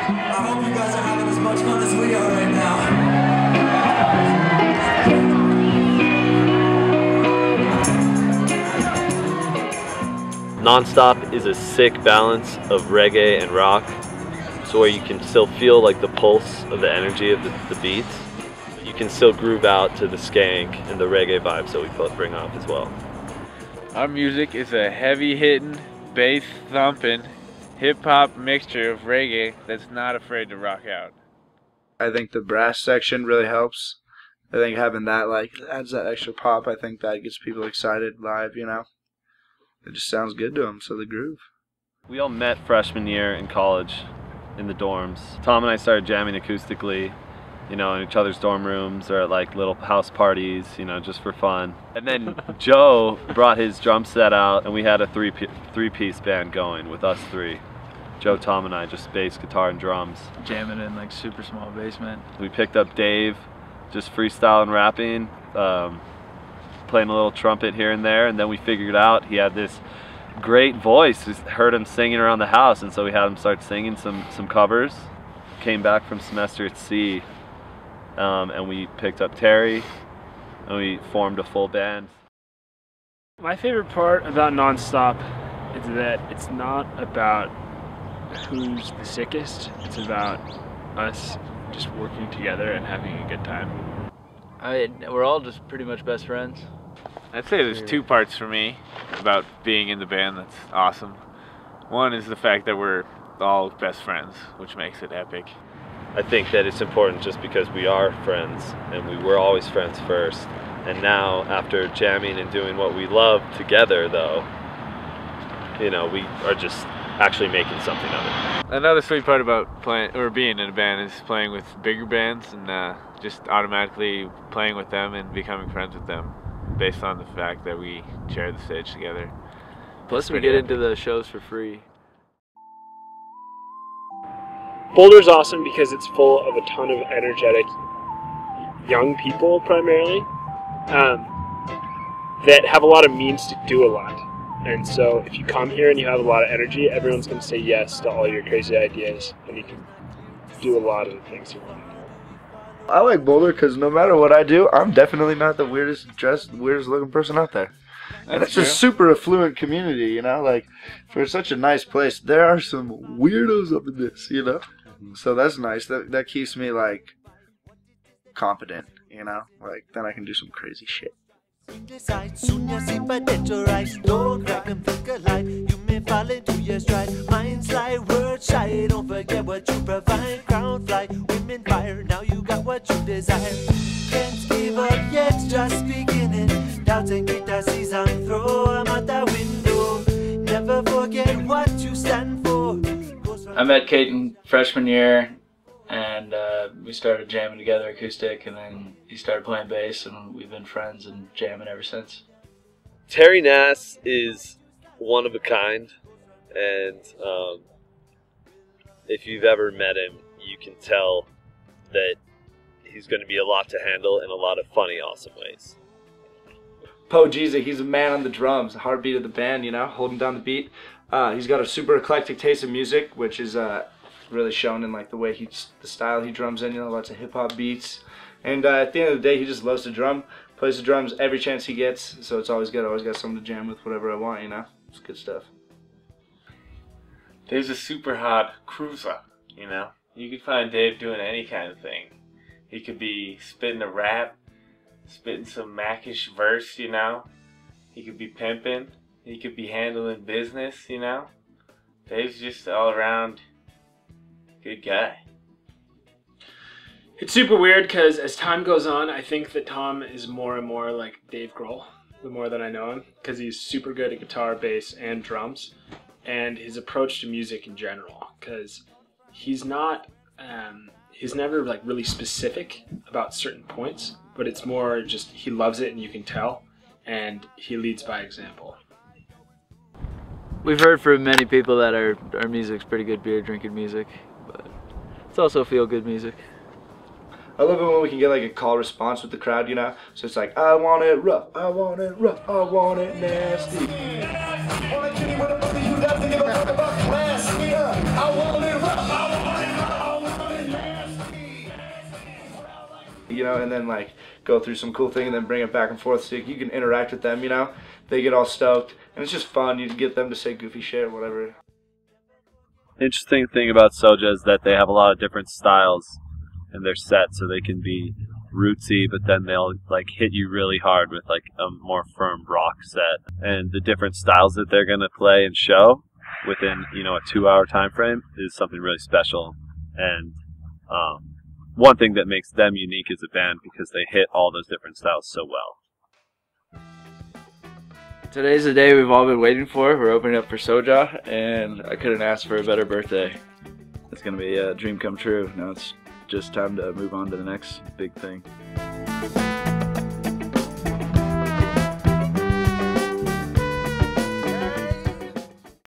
I hope you guys are having as much fun as we are right now. Nonstop is a sick balance of reggae and rock, so where you can still feel like the pulse of the energy of the beats. You can still groove out to the skank and the reggae vibes that we both bring off as well. Our music is a heavy-hitting, bass-thumping, hip-hop mixture of reggae that's not afraid to rock out. I think the brass section really helps. I think having that like adds that extra pop. I think that gets people excited live, you know. It just sounds good to them, so the groove. We all met freshman year in college in the dorms. Tom and I started jamming acoustically, you know, in each other's dorm rooms or at like little house parties, you know, just for fun. And then Joe brought his drum set out and we had a three-piece band going with us three. Joe, Tom, and I, just bass, guitar, and drums. Jamming in like super small basement. We picked up Dave, just freestyling, rapping, playing a little trumpet here and there, and then we figured out he had this great voice. We heard him singing around the house, and so we had him start singing some covers. Came back from semester at sea, and we picked up Terry, and we formed a full band. My favorite part about Nonstop is that it's not about who's the sickest, it's about us just working together and having a good time. We're all just pretty much best friends. I'd say there's two parts for me about being in the band that's awesome. One is the fact that we're all best friends, which makes it epic. I think that it's important just because we are friends, and we were always friends first. And now, after jamming and doing what we love together, though, you know, we are just actually making something of it. Another sweet part about playing or being in a band is playing with bigger bands and just automatically playing with them and becoming friends with them based on the fact that we share the stage together. Plus we get into the shows for free. Boulder's awesome because it's full of a ton of energetic young people primarily that have a lot of means to do a lot. And so if you come here and you have a lot of energy, everyone's going to say yes to all your crazy ideas, and you can do a lot of the things you want. I like Boulder because no matter what I do, I'm definitely not the weirdest dressed, weirdest looking person out there. And it's a super affluent community, you know, like for such a nice place, there are some weirdos up in this, you know. So that's nice. That keeps me like competent, you know, like then I can do some crazy shit. Soon you see your eyes, don't crack and think alike. You may fall into your stride. Minds like word shy, don't forget what you provide. Crown fly, women fire, now you got what you desire. Can't give up yet, just beginning. Doubts and criticism and throw them out the window. Never forget what you stand for. I met Caden freshman year, and we started jamming together acoustic, and then he started playing bass, and we've been friends and jamming ever since. Terry Nass is one of a kind, and if you've ever met him, you can tell that he's going to be a lot to handle in a lot of funny, awesome ways. Po Jeezy, he's a man on the drums, the heartbeat of the band, you know, holding down the beat. He's got a super eclectic taste in music, which is really shown in like the style he drums in, you know, lots of hip hop beats. And at the end of the day, he just loves to drum, plays the drums every chance he gets, so it's always good. I always got something to jam with, whatever I want, you know. It's good stuff. Dave's a super hot cruiser, you know. You could find Dave doing any kind of thing. He could be spitting a rap, spitting some Mac-ish verse, you know. He could be pimping. He could be handling business, you know. Dave's just all around good guy. It's super weird because as time goes on, I think that Tom is more and more like Dave Grohl, the more that I know him, because he's super good at guitar, bass, and drums, and his approach to music in general, because he's not, he's never like really specific about certain points, but it's more just he loves it and you can tell, and he leads by example. We've heard from many people that our music's pretty good beer drinking music, but it's also feel good music. I love it when we can get like a call response with the crowd, you know? So it's like, I want it rough, I want it rough, I want it nasty. I want it rough, I want it rough. know, and then like go through some cool thing and then bring it back and forth so you can interact with them, you know. They get all stoked, and it's just fun. You get them to say goofy shit or whatever. Interesting thing about SOJA is that they have a lot of different styles in their set, so they can be rootsy, but then they'll like hit you really hard with like a more firm rock set. And the different styles that they're gonna play and show within, you know, a 2-hour time frame is something really special. And one thing that makes them unique as a band because they hit all those different styles so well. Today's the day we've all been waiting for. We're opening up for SOJA, and I couldn't ask for a better birthday. It's gonna be a dream come true. Now it's just time to move on to the next big thing.